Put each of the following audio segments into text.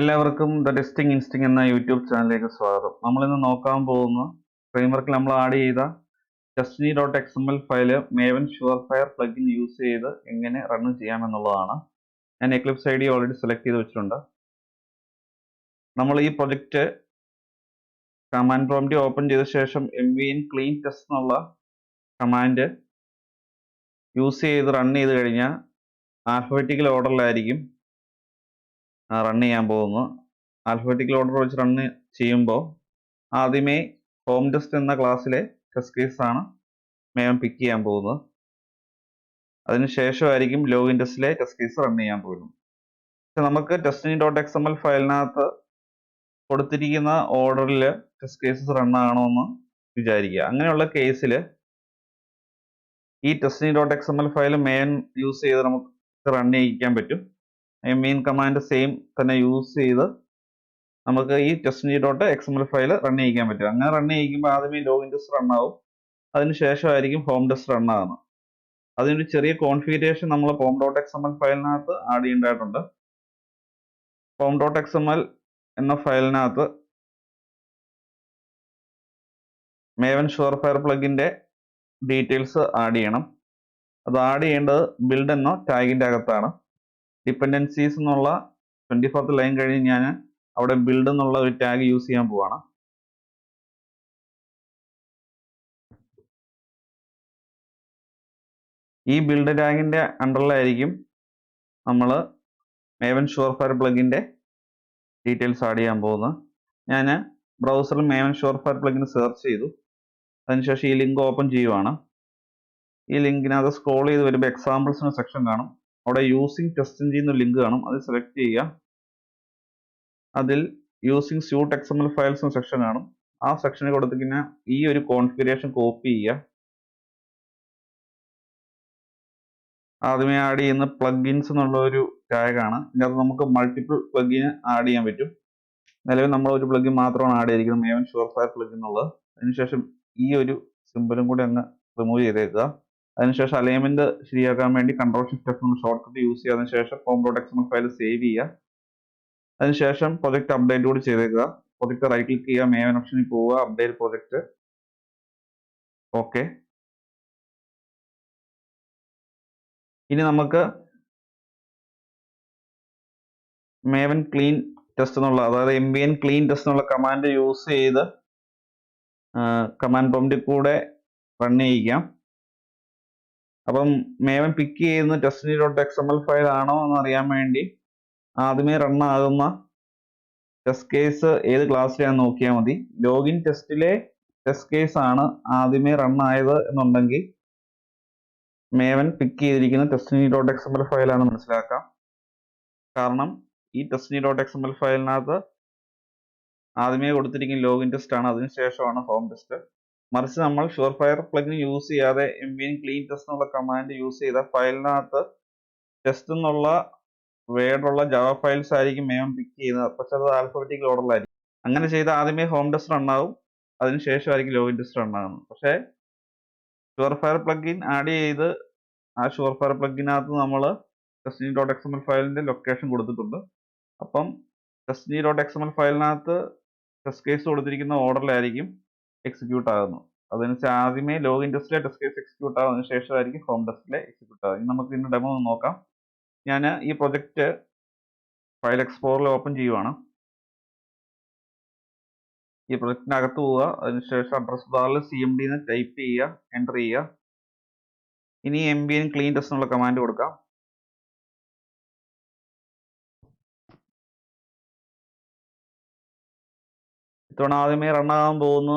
എല്ലാവർക്കും the testing ഇൻസ്റ്റിംഗ് എന്ന YouTube ചാനലിലേക്ക് സ്വാഗതം. നമ്മളിന്ന് നോക്കാൻ പോകുന്ന ഫ്രെയിംവർക്കിൽ നമ്മൾ ആഡ് ചെയ്ത testng.xml file Maven surefire plugin use ചെയ്ത് എങ്ങനെ റൺ ചെയ്യാമെന്നുള്ളതാണ്. ഞാൻ എക്ലിപ്സ് ഐഡി ഓൾറെഡി സെലക്ട് ചെയ്ത് വെച്ചിട്ടുണ്ട്. നമ്മൾ ഈ പ്രൊജക്റ്റ് കമാൻഡ് പ്രോംപ്റ്റ് ഓപ്പൺ ചെയ്ത ശേഷം mvn ക്ലീൻ ടെസ്റ്റ് എന്നുള്ള കമാൻഡ് യൂസ് ചെയ്ത് റൺ ചെയ്ത് കഴിഞ്ഞാൽ ആൽഫബറ്റിക്കൽ ഓർഡറിലായിരിക്കും റൺ ചെയ്യാൻ പോകുന്നത്. ആൽഫബറ്റിക്കൽ ഓർഡർ വെച്ച് റൺ ചെയ്യുമ്പോൾ ആദ്യമേ ഹോം ടെസ്റ്റ് എന്ന ക്ലാസ്സിലെ ടെസ്റ്റ് കേസ് ആണ് മേവൻ പിക്ക് ചെയ്യാൻ പോകുന്നത്. അതിനുശേഷമായിരിക്കും ലോഗിൻ ടെസ്റ്റിലെ ടെസ്റ്റ് കേസ് റൺ ചെയ്യാൻ പോകുന്നത്. പക്ഷെ നമുക്ക് testng.xml ഫയലിനകത്ത് കൊടുത്തിരിക്കുന്ന ഓർഡറിൽ ടെസ്റ്റ് കേസസ് റൺ ആകണമെന്ന് വിചാരിക്കുക. അങ്ങനെയുള്ള കേസിൽ ഈ testng.xml ഫയൽ മേവൻ യൂസ് ചെയ്ത് നമുക്ക് റൺ ചെയ്യിക്കാൻ പറ്റും. മെയിൻ കമാൻഡ് സെയിം തന്നെ യൂസ് ചെയ്ത് നമുക്ക് ഈ testng.xml ഫയൽ റൺ ചെയ്യിക്കാൻ പറ്റും. അങ്ങനെ റൺ ചെയ്യിക്കുമ്പോൾ ആദ്യമേ ലോഗിൻ ടെസ്റ്റ് റൺ ആവും. അതിനുശേഷമായിരിക്കും ഹോം ടെസ്റ്റ് റൺ ആകുന്നത്. അതിനൊരു ചെറിയ കോൺഫിഗറേഷൻ നമ്മൾ home.xml ഫയലിനകത്ത് ആഡ് ചെയ്യേണ്ടതായിട്ടുണ്ട്. home.xml എന്ന ഫയലിനകത്ത് മേവൻ ഷുവർഫയർ പ്ലഗിന്റെ ഡീറ്റെയിൽസ് ആഡ് ചെയ്യണം. അത് ആഡ് ചെയ്യേണ്ടത് ബിൽഡ് എന്ന ടാഗിന്റെ അകത്താണ്. ഡിപ്പെൻഡൻസീസ് എന്നുള്ള 24th ലൈൻ കഴിഞ്ഞ് ഞാൻ അവിടെ ബിൽഡ് എന്നുള്ള ഒരു ടാഗ് യൂസ് ചെയ്യാൻ പോവാണ്. ഈ ബിൽഡ് ടാഗിന്റെ അണ്ടറിലായിരിക്കും നമ്മൾ മേവൻ ഷുവർഫയർ പ്ലഗിന്റെ ഡീറ്റെയിൽസ് ആഡ് ചെയ്യാൻ പോകുന്നത്. ഞാൻ ബ്രൗസറിൽ മേവൻ ഷുവർഫയർ പ്ലഗിൻ സെർച്ച് ചെയ്തു. അതിനുശേഷം ഈ ലിങ്ക് ഓപ്പൺ ചെയ്യുവാണ്. ഈ ലിങ്കിനകത്ത് സ്ക്രോൾ ചെയ്ത് വരുമ്പോൾ എക്സാമ്പിൾസിന് സെക്ഷൻ കാണും. അവിടെ യൂസിങ് testng എന്നൊരു ലിങ്ക് കാണും. അത് സെലക്ട് ചെയ്യുക. അതിൽ യൂസിങ് സ്യൂട്ട് XML ഫയൽസ് എന്ന സെക്ഷൻ കാണും. ആ സെക്ഷനിൽ കൊടുത്തിരിക്കുന്ന ഈ ഒരു കോൺഫിഗറേഷൻ കോപ്പി ചെയ്യുക. ആദ്യമേ ആഡ് ചെയ്യുന്ന പ്ലഗിൻസ് എന്നുള്ള ഒരു ടാഗാണ്. ഇതിനകത്ത് നമുക്ക് മൾട്ടിപ്പിൾ പ്ലഗിന് ആഡ് ചെയ്യാൻ പറ്റും. നിലവിൽ നമ്മൾ ഒരു പ്ലഗിൻ മാത്രമാണ് ആഡ് ചെയ്തിരിക്കുന്നത്, മേവൻ ഷുവർഫയർ പ്ലഗിൻ എന്നുള്ളത്. അതിനുശേഷം ഈ ഒരു സിമ്പലും കൂടി അങ്ങ് റിമൂവ് ചെയ്തേക്കുക. അതിനുശേഷം അലൈൻമെന്റ് ശരിയാക്കാൻ വേണ്ടി Ctrl+Shift എന്ന ഷോർട്ട് കട്ട് യൂസ് ചെയ്തതിനു ശേഷം home.xml ഫയൽ സേവ് ചെയ്യുക. അതിനുശേഷം പ്രൊജക്ട് അപ്ഡേറ്റ് കൂടി ചെയ്തേക്കുക. പ്രൊജക്ട് റൈറ്റ് ക്ലിക്ക് ചെയ്യുക, മേവൻ ഓപ്ഷനിൽ പോവുക, അപ്ഡേറ്റ് പ്രൊജക്ട്. ഓക്കെ. ഇനി നമുക്ക് മേവൻ ക്ലീൻ ടെസ്റ്റ് എന്നുള്ള, അതായത് mvn ക്ലീൻ ടെസ്റ്റ് എന്നുള്ള കമാൻഡ് യൂസ് ചെയ്ത് കമാൻഡ് പ്രോംപ്റ്റിൽ കൂടെ റൺ ചെയ്യിക്കാം. അപ്പം മേവൻ പിക്ക് ചെയ്യുന്ന testng.xml ഫയൽ ആണോ എന്ന് അറിയാൻ വേണ്ടി ആദ്യമേ റൺ ആകുന്ന ടെസ്റ്റ് കേസ് ഏത് ക്ലാസ്സിലാണെന്ന് നോക്കിയാൽ മതി. ലോഗിൻ ടെസ്റ്റിലെ ടെസ്റ്റ് കേസ് ആണ് ആദ്യമേ റൺ ആയത് എന്നുണ്ടെങ്കിൽ മേവൻ പിക്ക് ചെയ്തിരിക്കുന്ന testng.xml ഫയലാണെന്ന് മനസ്സിലാക്കാം. കാരണം ഈ testng.xml ഫയലിനകത്ത് ആദ്യമേ കൊടുത്തിരിക്കുന്ന ലോഗിൻ ടെസ്റ്റ് ആണ്, അതിനുശേഷമാണ് ഹോം ടെസ്റ്റ്. മറിച്ച് നമ്മൾ ഷുവർഫയർ പ്ലഗിൻ യൂസ് ചെയ്യാതെ mvn ക്ലീൻ ടെസ്റ്റ് എന്നുള്ള കമാൻഡ് യൂസ് ചെയ്ത ഫയലിനകത്ത് ടെസ്റ്റ് എന്നുള്ള വേർഡുള്ള ജാവ ഫയൽസ് ആയിരിക്കും മേവൻ പിക്ക് ചെയ്യുന്നത്. പക്ഷെ അത് ആൽഫബറ്റിക്കൽ ഓർഡറിലായിരിക്കും. അങ്ങനെ ചെയ്ത് ആദ്യമേ ഹോം ടെസ്റ്റ് റൺ ആവും, അതിനുശേഷമായിരിക്കും ലോഗിൻ ടെസ്റ്റ് റൺ ആകുന്നത്. പക്ഷേ ഷുവർഫയർ പ്ലഗിൻ ആഡ് ചെയ്ത് ആ ഷുവർഫയർ പ്ലഗിനകത്ത് നമ്മൾ testng.xml ഫയലിന്റെ ലൊക്കേഷൻ കൊടുത്തിട്ടുണ്ട്. അപ്പം testng.xml ഫയലിനകത്ത് ടെസ്റ്റ് കേസ് കൊടുത്തിരിക്കുന്ന ഓർഡറിലായിരിക്കും എക്സിക്യൂട്ട് ആകുന്നത്. അതനുസരിച്ച് ആദ്യമേ ലോഗിൻ ടെസ്റ്റിലെ ടെസ്റ്റ് കേസ് എക്സിക്യൂട്ട് ആകും, അതിനുശേഷമായിരിക്കും ഹോം ടെസ്റ്റിലെ എക്സിക്യൂട്ട് ആകും. ഇനി നമുക്ക് ഇതിന്റെ ഡെമോ നോക്കാം. ഞാൻ ഈ പ്രൊജക്റ്റ് ഫയൽ എക്സ്പ്ലോററിൽ ഓപ്പൺ ചെയ്യുവാണ്. ഈ പ്രൊജക്റ്റിനകത്ത് പോവുക. അതിനുശേഷം അഡ്രസ് ബാറിൽ cmd എന്ന് ടൈപ്പ് ചെയ്യുക, എൻ്റർ ചെയ്യുക. ഇനി mvn ക്ലീൻ ടെസ്റ്റ് എന്നുള്ള കമാൻഡ് കൊടുക്കാം. ഇത്തവണ ആദ്യമേ റൺ ആകാൻ പോകുന്ന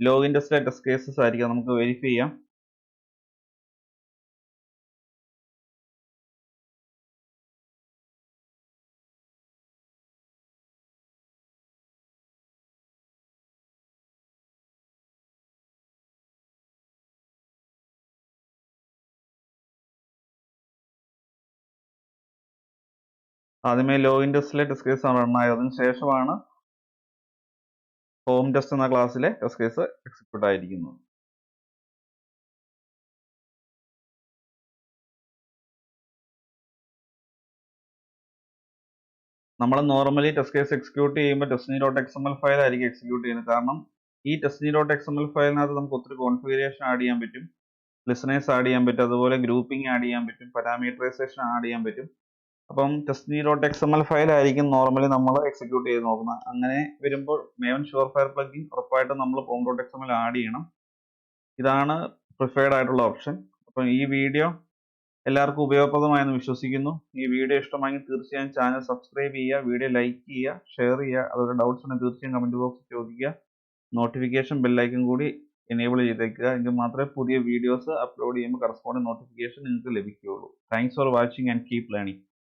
ലോഗിൻ ടെസ്റ്റിലെ ടെസ്റ്റ് കേസസ് ആയിരിക്കും. നമുക്ക് വെരിഫൈ ചെയ്യാം. ആദ്യമേ ലോഗിൻ ടെസ്റ്റിലെ ടെസ്റ്റ് കേസ് ആണ് റൺ ആയത്. അതിന് ശേഷമാണ് ഹോം ടെസ്റ്റ് എന്ന ക്ലാസ്സിലെ ടെസ്റ്റ് കേസ് എക്സിക്യൂട്ട് ആയിരിക്കുന്നത്. നമ്മൾ നോർമലി ടെസ്റ്റ് കേസ് എക്സിക്യൂട്ട് ചെയ്യുമ്പോൾ testng.xml ഫയൽ ആയിരിക്കും എക്സിക്യൂട്ട് ചെയ്യുന്നത്. കാരണം ഈ testng.xml ഫയലിനകത്ത് നമുക്ക് ഒത്തിരി കോൺഫിഗറേഷൻ ആഡ് ചെയ്യാൻ പറ്റും, ലിസണേഴ്സ് ആഡ് ചെയ്യാൻ പറ്റും, അതുപോലെ ഗ്രൂപ്പിംഗ് ആഡ് ചെയ്യാൻ പറ്റും, പാരാമീറ്ററൈസേഷൻ ആഡ് ചെയ്യാൻ പറ്റും. അപ്പം testng.xml ഫയൽ ആയിരിക്കും നോർമലി നമ്മൾ എക്സിക്യൂട്ട് ചെയ്ത് നോക്കുന്നത്. അങ്ങനെ വരുമ്പോൾ Maven Surefire Plugin ഉറപ്പായിട്ടും നമ്മൾ pom.xml ആഡ് ചെയ്യണം. ഇതാണ് പ്രിഫേർഡ് ആയിട്ടുള്ള ഓപ്ഷൻ. അപ്പം ഈ വീഡിയോ എല്ലാവർക്കും ഉപയോഗപ്രദമായെന്ന് വിശ്വസിക്കുന്നു. ഈ വീഡിയോ ഇഷ്ടമായെങ്കിൽ തീർച്ചയായും ചാനൽ സബ്സ്ക്രൈബ് ചെയ്യുക, വീഡിയോ ലൈക്ക് ചെയ്യുക, ഷെയർ ചെയ്യുക. അതുപോലെ ഡൗട്ട്സ് ഉണ്ടെങ്കിൽ തീർച്ചയായും കമൻറ്റ് ബോക്സിൽ ചോദിക്കുക. നോട്ടിഫിക്കേഷൻ ബെല്ലൈക്കൺ കൂടി എനേബിൾ ചെയ്തേക്കുക. എങ്കിൽ മാത്രമേ പുതിയ വീഡിയോസ് അപ്ലോഡ് ചെയ്യുമ്പോൾ കറസ്പോണ്ടിങ് നോട്ടിഫിക്കേഷൻ നിങ്ങൾക്ക് ലഭിക്കുകയുള്ളൂ. Thanks for watching and keep learning.